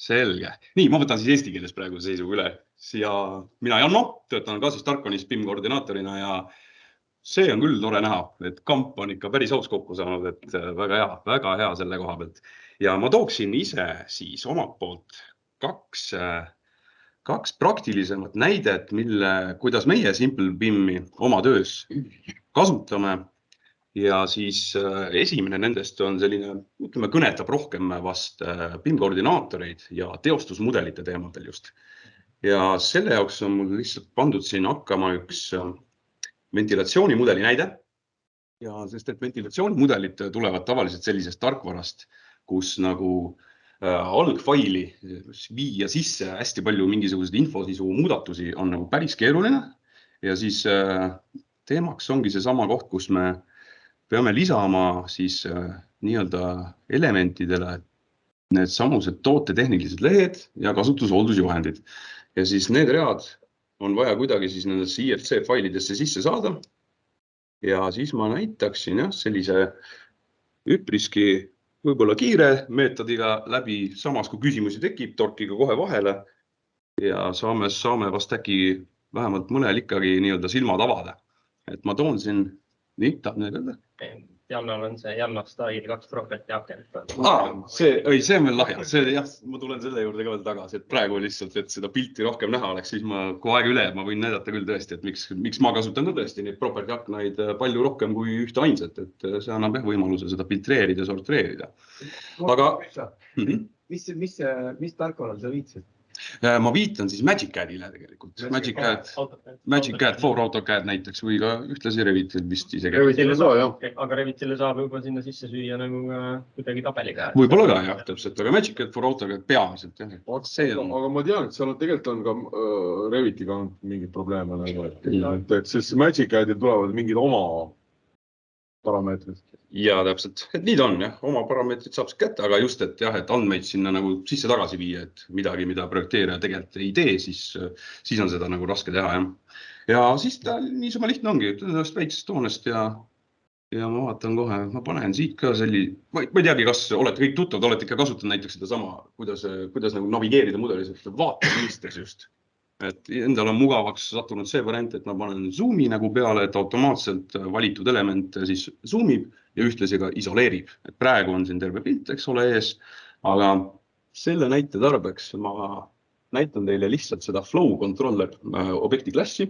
Selge. Nii, ma võtan siis eesti keeles praegu seisuga üle. Ja mina Janno, töötan ka siis Tarkonis BIM koordinaatorina ja see on küll tore näha, et kamp on ikka päris aus kokku saanud, et väga hea selle koha pealt. Ja ma tooksin ise siis omalt poolt kaks praktilisemat näidet, kuidas meie Simple BIM-i oma töös kasutame. Ja siis esimene nendest on selline, ütleme, kõnetab rohkem vast BIM koordinaatoreid ja teostusmudelite teemadel just. Ja selle jaoks on mul lihtsalt pandud siin hakkama üks ventilatsioonimudeli näide. Ja sest et ventilatsioonimudelid tulevad tavaliselt sellisest tarkvarast, kus nagu algfaili viia sisse hästi palju mingisuguseid infosisu muudatusi on nagu päris keeruline. Ja siis teemaks ongi see sama koht, kus me peame lisama siis nii-öelda elementidele need samused tootetehnilised lehed ja kasutushooldusjuhendid. Ja siis need read on vaja kuidagi siis nendesse IFC failidesse sisse saada. Ja siis ma näitaksin sellise üpriski võib-olla kiire meetodiga läbi, samas kui küsimusi tekib, torkiga kohe vahele ja saame vast äkki vähemalt mõnel ikkagi nii-öelda silmad avada. Et ma toon siin nii, tahab need öelda? Jannal on see Janno Style 2 property aken. See on veel lahja. Ma tulen selle juurde ka veel tagasi, et praegu lihtsalt, et seda pilti rohkem näha oleks, siis kui aeg üle, ma võin näidata küll tõesti, et miks ma kasutan ka tõesti neid property aknaid palju rohkem kui ühte ainsat, et see annab võimaluse seda filtreerida ja sortreerida. Aga mis tarkvarale sa viitsid? Ma viitan siis Magic CAD-ile tegelikult. Magic CAD for AutoCAD näiteks või ka ühtlasi Revitil vist isegi. Aga Revitile saab juba sinna sisse süüa nagu kuidagi tabeliga. Võib-olla ka jah, täpselt, aga Magic CAD for AutoCAD peamiselt. Aga ma tean, et seal tegelikult on ka Revitiga mingid probleeme. Sest Magic CAD-il tulevad mingid oma parameetrid. Ja täpselt, et nii ta on jah, oma parameetrid saab kätte, aga just, et jah, et andmeid sinna nagu sisse tagasi viia, et midagi, mida projekteerija tegelikult ei tee, siis on seda nagu raske teha jah. Ja siis ta niisama lihtne ongi, ütlest väiksest toonest ja ma vaatan kohe, ma panen siit ka ma ei teagi, kas olete kõik tuttavad, olete ikka kasutanud näiteks seda sama, kuidas nagu navigeerida mudelis, et vaatelistes just. Et endal on mugavaks sattunud see variant, et ma panen zoomi nagu peale, et automaatselt valitud element siis zoomib ja ühtlasi ka isoleerib. Et praegu on siin terve pilt, eks ole ees, aga selle näite tarbeks ma näitan teile lihtsalt seda flow controller objekti klassi.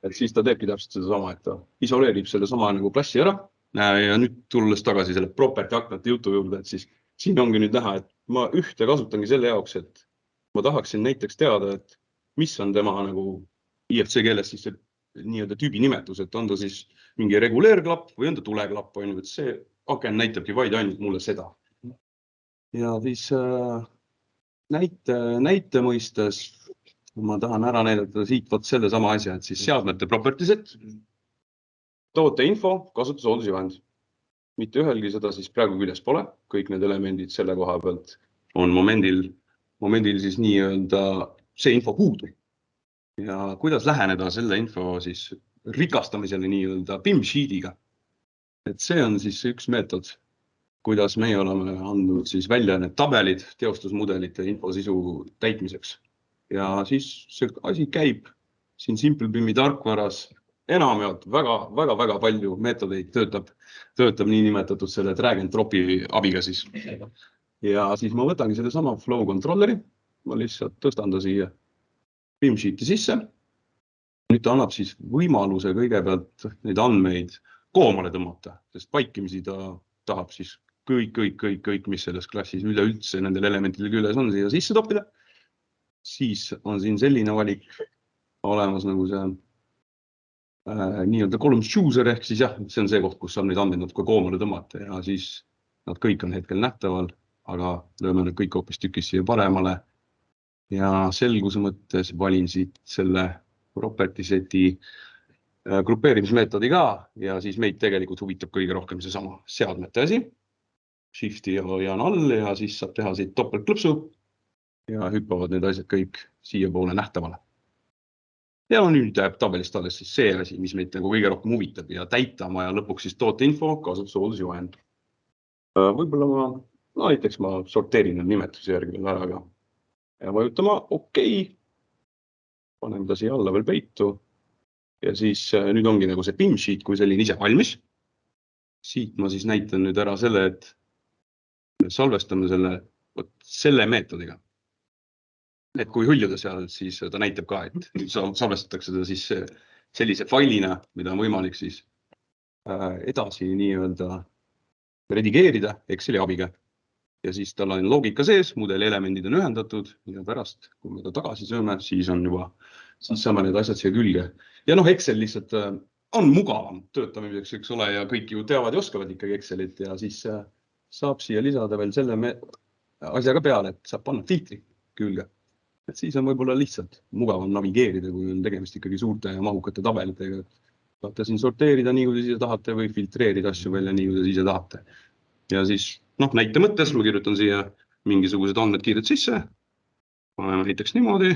Et siis ta teebki täpselt seda sama, et ta isoleerib selle sama nagu klassi ära ja nüüd tulles tagasi selle property aknate jutu juurde, et siis siin ongi nüüd näha, et ma ühte kasutangi selle jaoks, et ma tahaksin näiteks teada, et mis on tema nagu IFC keeles siis see nii-öelda tüübi nimetus, et on ta siis mingi reguleerklapp või on ta tuleklapp, et see aken näitabki vaid ainult mulle seda. Ja siis näite mõistes ma tahan ära näidata siit selle sama asja, et siis seadmete propertiesed, tooteinfo, kasutushooldusjuhend. Mitte ühelgi seda siis praegu küljes pole, kõik need elemendid selle koha pealt on momendil siis nii-öelda see info puudu. Ja kuidas läheneda selle info siis rikastamisele nii-öelda BIM sheetiga. Et see on siis üks meetod, kuidas meie oleme andnud siis välja need tabelid teostusmudelite infosisu täitmiseks. Ja siis see asi käib siin Simple BIM-i tarkvaras enamjaolt väga palju meetodeid töötab niinimetatud selle drag and dropi abiga siis. Ja siis ma võtangi selle sama flow controlleri, ma lihtsalt tõstan ta siia BIM sheeti sisse. Nüüd ta annab siis võimaluse kõigepealt neid andmeid koomale tõmmata, sest paikimisi ta tahab siis kõik, mis selles klassis üleüldse nendel elementidel küljes on, siia sisse toppida. Siis on siin selline valik olemas nagu see nii-öelda column chooser, ehk siis jah, see on see koht, kus saab neid andmeid natuke koomale tõmmata ja siis nad kõik on hetkel nähtaval. Aga lööme nüüd kõik hoopis tükis siia paremale ja selguse mõttes valin siit selle property seti grupeerimismeetodi ka ja siis meid tegelikult huvitab kõige rohkem see sama seadmete asi. Shifti hoian all ja siis saab teha siit topeltklõpsu ja hüppavad need asjad kõik siia poole nähtavale. Ja nüüd jääb tabelist alles siis see asi, mis meid nagu kõige rohkem huvitab ja täitama ja lõpuks siis tooteinfo, kasutushooldusjuhend. Võib-olla ma no näiteks ma sorteerin need nimetuse järgi veel ära ka. Ja vajutama okei. Paneme ta siia alla veel peitu. Ja siis nüüd ongi nagu see BIM sheet, kui selline ise valmis. Siit ma siis näitan nüüd ära selle, et salvestame selle meetodiga. Et kui hõljuda seal, siis ta näitab ka, et salvestatakse ta siis sellise failina, mida on võimalik siis edasi nii-öelda redigeerida Exceli abiga. Ja siis tal on loogika sees, mudeli elemendid on ühendatud ja pärast, kui me ta tagasi sööme, siis saame need asjad siia külge. Ja Excel lihtsalt on mugavam töötamiseks, eks ole, ja kõik ju teavad ja oskavad ikkagi Excelit ja siis saab siia lisada veel selle asjaga peale, et saab panna filtri külge. Et siis on võib-olla lihtsalt mugavam navigeerida, kui on tegemist ikkagi suurte ja mahukate tabelitega. Saate siin sorteerida nii, kui te ise tahate või filtreerida asju välja nii, kui te ise tahate. Ja siis näite mõttes ma kirjutan siia mingisugused andmed kiirelt sisse. Paneme näiteks niimoodi.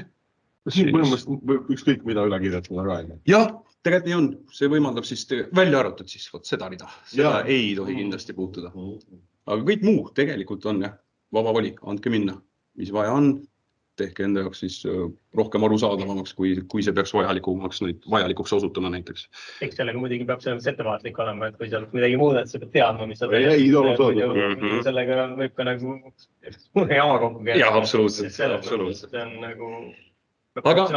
Siin põhimõtteliselt ükskõik mida üle kirjutada ka. Jah, tegelikult nii on. See võimaldab siis välja arvatud siis seda rida. Seda ei tohi kindlasti puutuda. Aga kõik muu tegelikult on vaba vali. Andke minna, mis vaja on. Tehke enda jaoks siis rohkem arusaadavamaks, kui see peaks vajalikuks osutama näiteks. Eks sellega muidugi peab selles ettevaatlik olema, et kui seal midagi muud, et sa pead teadma, mis sa sellega võib ka nagu suure jama kokku käia. Jah, absoluutselt. See on nagu aga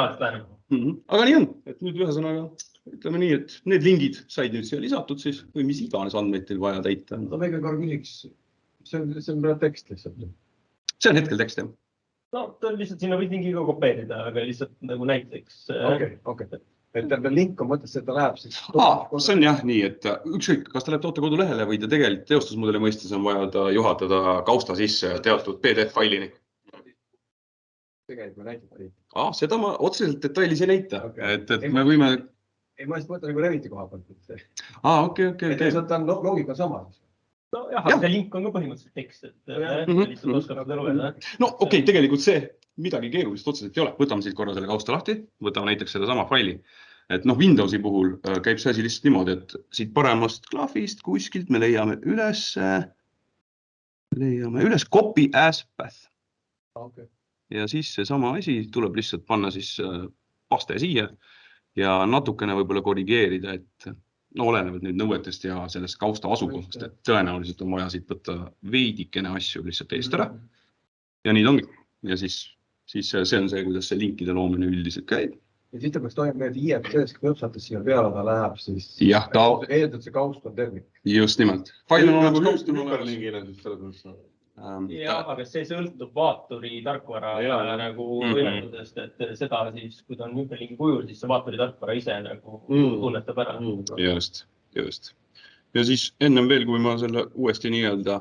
nii on, et nüüd ühesõnaga ütleme nii, et need lingid said nüüd siia lisatud siis või mis iganes andmeid teil vaja täita. Ma väga korra küsiks, see on praegu tekst lihtsalt. See on hetkel tekst, jah. No, ta lihtsalt sinna võid lingiga kopeerida, aga lihtsalt nagu näiteks. Okei. Et link on mõttes, et ta läheb siis. See on jah nii, et ükskõik, kas ta läheb tootekodu lehele või ta tegelikult teostusmudeli mõistes on vaja ta juhatada kausta sisse teatud PDF-failini. Tegelikult me näitab. Seda ma otseselt detailis ei näita. Et me võime. Ei, ma just mõtlen nagu Reviti koha pealt. Okei. See on loogika sama. No jah, aga see link on ka põhimõtteliselt tekst, et lihtsalt oskab seda lugeda. No okei, tegelikult see midagi keerulist otseselt ei ole. Võtame siit korra selle kausta lahti, võtame näiteks seda sama faili. Et Windowsi puhul käib see asi lihtsalt niimoodi, et siit paremast klaafist kuskilt me leiame üles copy as path. Ja siis see sama asi tuleb lihtsalt panna siis paste siia ja natukene võib-olla korrigeerida, et olenevalt nüüd nõuetest ja sellest kausta asukohast, et tõenäoliselt on vaja siit võtta veidikene asju lihtsalt eest ära. Ja nii ongi. Ja siis see on see, kuidas see linkide loomine üldiselt käib. Ja siis ta peaks toimub need IFTS klõpsates siia peale, ta läheb siis. Jah, eeldad see kaust on tervik. Just nimelt. Fail on nagu hüperlingile siis selles mõttes. Jah, aga see sõltub vaaturi tarkvara nagu võimendudest, et seda siis, kui ta on hüperlingi kujul, siis see vaaturi tarkvara ise nagu tunnetab ära. Just. Ja siis ennem veel, kui ma selle uuesti nii-öelda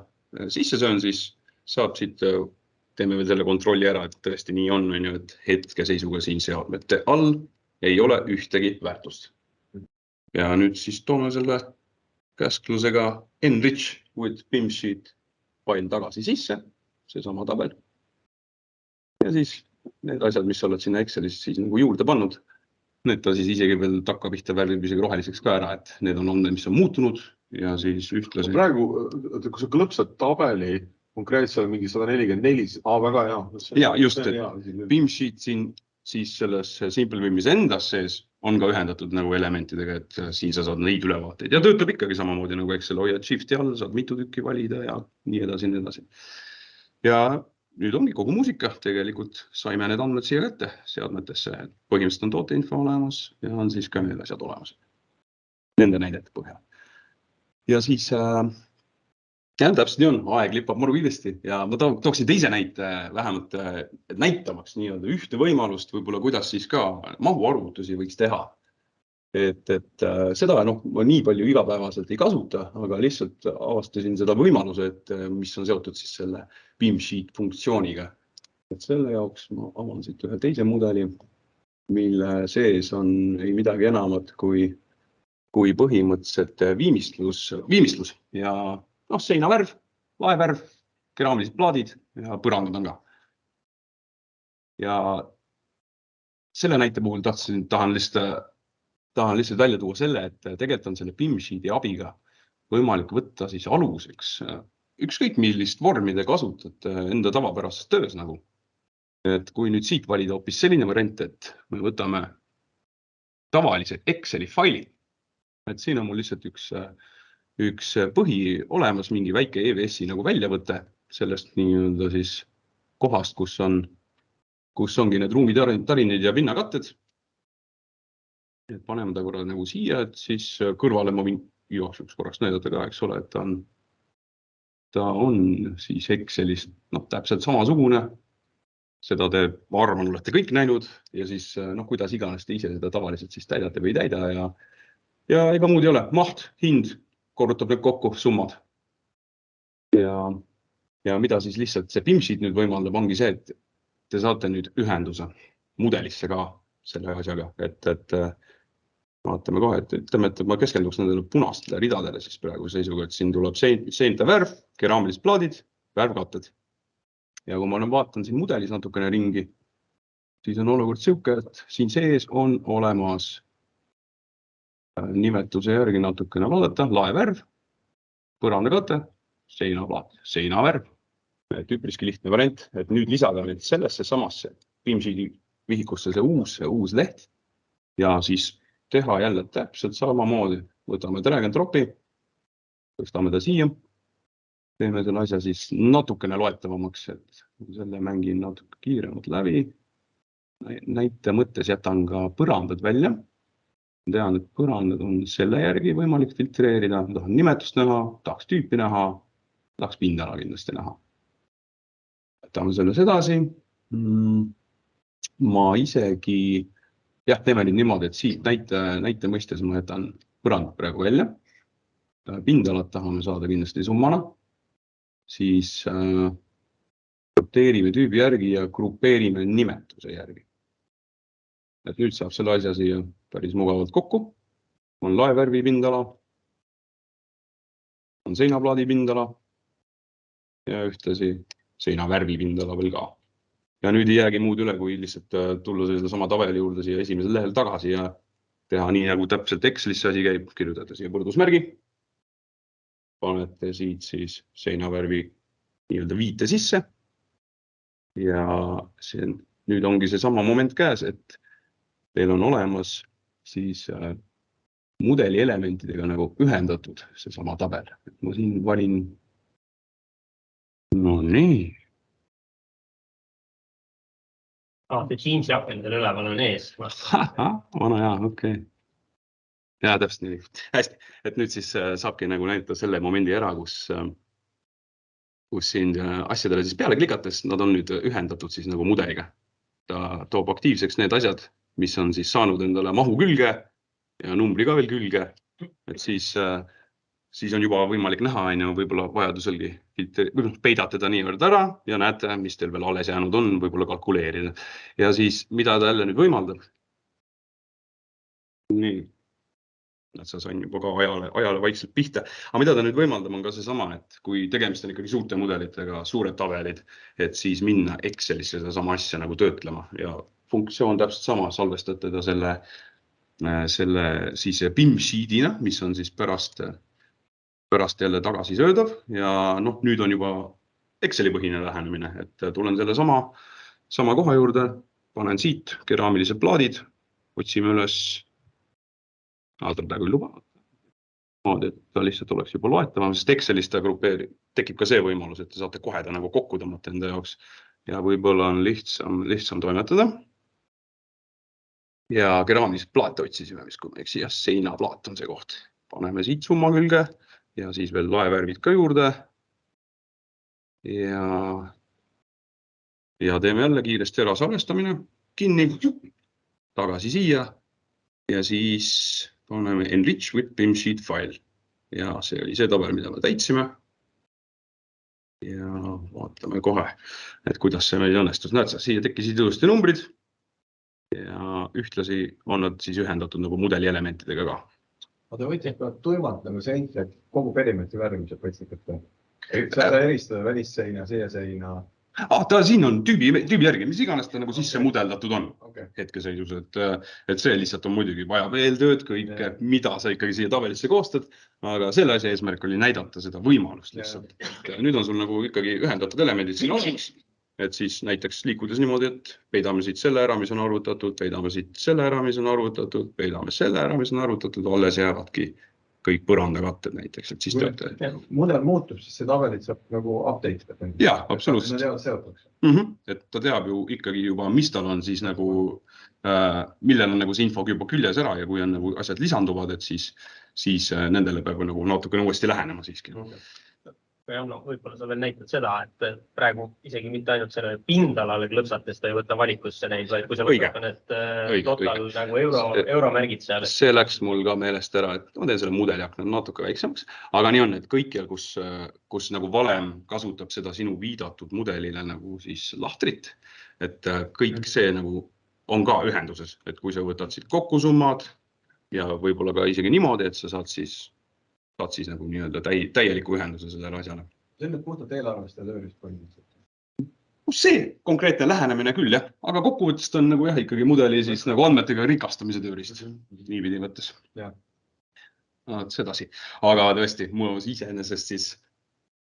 sisse söön, siis saab siit, teeme veel selle kontrolli ära, et tõesti nii on, et hetkeseisuga siin seadmete all ei ole ühtegi väärtust. Ja nüüd siis toome selle käsklusega enrich with BIM sheet fail tagasi sisse, see sama tabel. Ja siis need asjad, mis oled sinna Excelis siis nagu juurde pannud, need ta siis isegi veel takkapihta värvib isegi roheliseks ka ära, et need on andmed, mis on muutunud ja siis ühtlasi. Praegu, kui sa klõpsad tabeli konkreetselt mingi 144, väga hea. Ja just, et BIM sheet siin siis selles Simple BIMis endas sees on ka ühendatud nagu elementidega, et siin sa saad neid ülevaateid ja töötab ikkagi samamoodi nagu Excel, hoiad Shifti all, saad mitu tükki valida ja nii edasi. Ja nüüd ongi kogu muusika, tegelikult saime need andmed siia kätte seadmetesse, põhimõtteliselt on tooteinfo olemas ja on siis ka need asjad olemas. Nende näidete põhjal. Ja siis, täpselt nii on, aeg lipab maru kiiresti ja ma tooksin teise näite vähemalt näitamaks nii-öelda ühte võimalust, võib-olla kuidas siis ka mahuarvutusi võiks teha. Et seda ma nii palju igapäevaselt ei kasuta, aga lihtsalt avastasin seda võimaluse, et mis on seotud siis selle BIM sheet funktsiooniga. Et selle jaoks ma avan siit ühe teise mudeli, mille sees on ei midagi enamat kui põhimõtteliselt viimistlus ja seinavärv, laevärv, keraamilised plaadid ja põrandud on ka. Ja selle näite puhul tahan lihtsalt välja tuua selle, et tegelikult on selle BIM sheet'i abiga võimalik võtta siis aluseks ükskõik millist vormi te kasutate enda tavapärases töös nagu. Et kui nüüd siit valida hoopis selline variant, et me võtame tavalise Exceli faili, et siin on mul lihtsalt üks põhi olemas, mingi väike EVS-i nagu väljavõte sellest nii-öelda siis kohast, kus ongi need ruumitarinid ja pinnakatted. Et paneme ta korra nagu siia, et siis kõrvale ma võin jooksuks korraks näidata ka, eks ole, et ta on siis Excelist täpselt samasugune. Seda te, ma arvan, olete kõik näinud ja siis kuidas iganes te ise seda tavaliselt siis täidate või ei täida ja ega muud ei ole. Maht, hind, korrutab need kokku, summad. Ja mida siis lihtsalt see BIM-sheet nüüd võimaldab, ongi see, et te saate nüüd ühenduse mudelisse ka selle asjaga, et vaatame kohe, et ütleme, et ma keskenduks nendele punastele ridadele siis praegu seisuga, et siin tuleb seinte värv, keraamilised plaadid, värvkatted. Ja kui ma vaatan siin mudelis natukene ringi, siis on olukord siuke, et siin sees on olemas nimetuse järgi natukene vaadata, laevärv, põrandakate, seinaplaat, seinavärv. Et üpriski lihtne variant, et nüüd lisada nüüd sellesse samasse BIM-sheeti vihikusse see uus leht ja siis teha jälle täpselt samamoodi. Võtame drag and dropi, tõstame ta siia, teeme selle asja siis natukene loetavamaks, et selle mängin natuke kiiremalt läbi. Näite mõttes jätan ka põrandad välja. Tean, et põrandad on selle järgi võimalik filtreerida. Tahan nimetust näha, tahaks tüüpi näha, tahaks pindala kindlasti näha. Võtame selles edasi. Ma isegi, teeme nüüd niimoodi, et siit näite mõistes ma jätan põrandad praegu välja. Pindalat tahame saada kindlasti summana. Siis roteerime tüübi järgi ja grupeerime nimetuse järgi. Et nüüd saab selle asja siia päris mugavalt kokku. On laevärvi pindala, on seinaplaadi pindala ja ühtlasi seinavärvi pindala veel ka. Ja nüüd ei jäägi muud üle, kui lihtsalt tulla selle sama tabeli juurde siia esimesel lehel tagasi ja teha nii, nagu täpselt Excelisse asi käib, kirjutada siia võrdusmärgi. Panete siit siis seinavärvi nii-öelda viite sisse. Ja nüüd ongi see sama moment käes, et teil on olemas siis mudeli elementidega nagu ühendatud see sama tabel. Ma siin valin, no nii. See Teamsi aken teil üleval on ees. Vana hea, okei. Ja täpselt nii. Hästi, et nüüd siis saabki nagu näidata selle momendi ära, kus siin asjadele siis peale klikates, nad on nüüd ühendatud siis nagu mudeliga. Ta toob aktiivseks need asjad, mis on siis saanud endale mahu külge ja numbri ka veel külge. Et siis on juba võimalik näha, võib-olla vajaduselgi peidate ta niivõrd ära ja näete, mis teil veel alles jäänud on, võib-olla kalkuleerida. Ja siis, mida ta jälle nüüd võimaldab? Nii. See sain juba ka ajale vaikselt pihta. Aga mida ta nüüd võimaldab, on ka see sama, et kui tegemist on ikkagi suurte mudelitega, suured tabelid, et siis minna Excelisse seda sama asja nagu töötlema. Ja funktsioon täpselt sama, salvestate ta selle siis BIM-sheetina, mis on siis pärast jälle tagasi söödav. Ja nüüd on juba Exceli põhine lähenemine, et tulen selle sama koha juurde, panen siit keraamilised plaadid, otsime üles. Ta praegu ei luba. Et ta lihtsalt oleks juba loetavam, sest Excelis ta tekib ka see võimalus, et te saate kohe ta nagu kokku tõmmata enda jaoks. Ja võib-olla on lihtsam toimetada. Ja keraamilised plaate otsisime, mis kui me eksi, ja seinaplaat on see koht. Paneme siit summa külge ja siis veel laevärvid ka juurde. Ja teeme jälle kiiresti ära salvestamine, kinni, tagasi siia ja siis paneme enrich with BIM-sheet file. Ja see oli see tabel, mida me täitsime. Ja vaatame kohe, et kuidas see meil õnnestus. Näed sa, siia tekkisid ilusti numbrid ja ühtlasi on nad siis ühendatud nagu mudeli elementidega ka. Aga te võite ka tuimalt nagu seinte kogu perimeetri värvimised võtsikate. Saada eristada välisseina, seina Ta siin on tüübi järgi, mis iganes ta nagu sisse mudeldatud on hetkeseisus, et see lihtsalt on muidugi vaja veel tööd kõike, mida sa ikkagi siia tabelisse koostad, aga selle asja eesmärk oli näidata seda võimalust lihtsalt. Nüüd on sul nagu ikkagi ühendatud elemendid siin olemas, et siis näiteks liikudes niimoodi, et peidame siit selle ära, mis on arvutatud, peidame siit selle ära, mis on arvutatud, peidame selle ära, mis on arvutatud, alles jäävadki kõik põrandakatted näiteks, et siis tööte. Mudel muutub, siis see tabelit saab nagu update. Jaa, absoluutselt. Et ta teab ju ikkagi juba, mis tal on siis nagu, millel on nagu see info juba küljes ära ja kui on nagu asjad lisanduvad, et siis nendele peab nagu natukene uuesti lähenema siiski. Võib-olla sa veel näitad seda, et praegu isegi mitte ainult selle pindalale klõpsates ta ei võta valikusse neid, vaid kui sa võtad need total nagu euromärgid seal. See läks mul ka meelest ära, et ma teen selle mudeliakna natuke väiksemaks, aga nii on, et kõikjal, kus nagu valem kasutab seda sinu viidatud mudelile nagu siis lahtrit, et kõik see nagu on ka ühenduses, et kui sa võtad siit kokkusummad ja võib-olla ka isegi niimoodi, et sa saad siis nagu nii-öelda täieliku ühenduse sellele asjale. See on nüüd puhtalt eelarvest ja tööriist põhimõtteliselt. See konkreetne lähenemine küll, jah. Aga kokkuvõttest on nagu jah, ikkagi mudeli siis nagu andmetega rikastamise tööriist. Niipidi võttes. Sedasi. Aga tõesti, mul iseenesest siis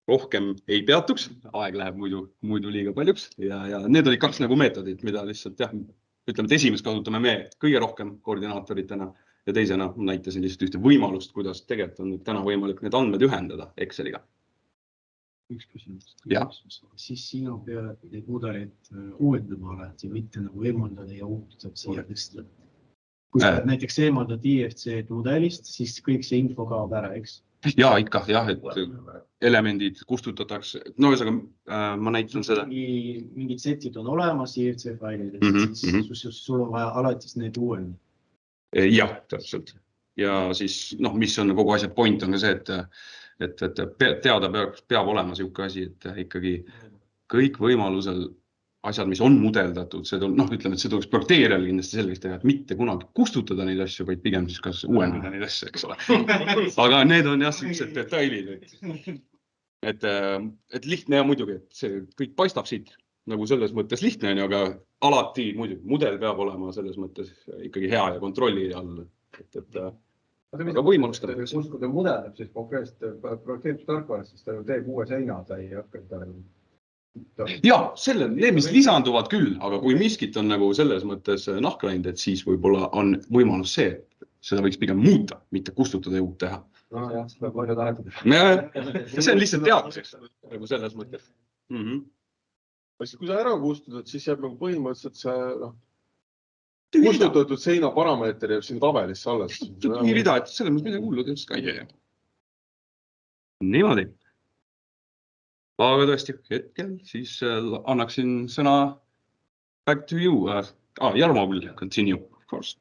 rohkem ei peatuks. Aeg läheb muidu liiga paljuks. Ja need olid kaks nagu meetodid, mida lihtsalt jah, ütleme, et esimest kasutame me kõige rohkem koordinaatoritena. Ja teisena näitasin lihtsalt ühte võimalust, kuidas tegelikult on täna võimalik need andmed ühendada Exceliga. Üks küsimus. Siis sinu pead neid mudeleid uuendama alati, mitte nagu eemaldada ja uuendada siia tõsta. Kui sa näiteks eemaldad IFC mudelist, siis kõik see info kaob ära, eks? Jaa, ikka, jah, et elemendid kustutatakse. No ma näitan seda. Mingid setid on olemas IFC failides, siis sul on vaja alati need uuendada. Jah, täpselt. Ja siis, mis on kogu asja point on ka see, et teada peab olema siuke asi, et ikkagi kõik võimalusel asjad, mis on mudeldatud, ütleme, et see tuleks projekteerijal kindlasti selgeks teha, et mitte kunagi kustutada neid asju, vaid pigem siis kas uuendada neid asju, eks ole. Aga need on jah, sellised detailid. Et lihtne ja muidugi, et see kõik paistab siit nagu selles mõttes lihtne on, aga alati muidugi mudel peab olema selles mõttes ikkagi hea ja kontrolli all. Aga võimalustada. Kui ta mudeldab siis konkreetselt projekteeritustarkvarast, siis ta ju teeb uue seina, ta ei hakka Jaa, need, mis lisanduvad küll, aga kui miskit on nagu selles mõttes nahka läinud, et siis võib-olla on võimalus see, et seda võiks pigem muuta, mitte kustutada ja uut teha. Jah, seda palju tahetada. See on lihtsalt teadmiseks nagu selles mõttes. Kui sa ära kustutad, siis jääb nagu põhimõtteliselt see kustutatud seina parameeter jääb siin tabelisse alles. Nii rida, et selles mõttes midagi hullu teist ka ei jää. Niimoodi. Aga tõesti, hetkel siis annaksin sõna back to you. Jarmo will continue, of course.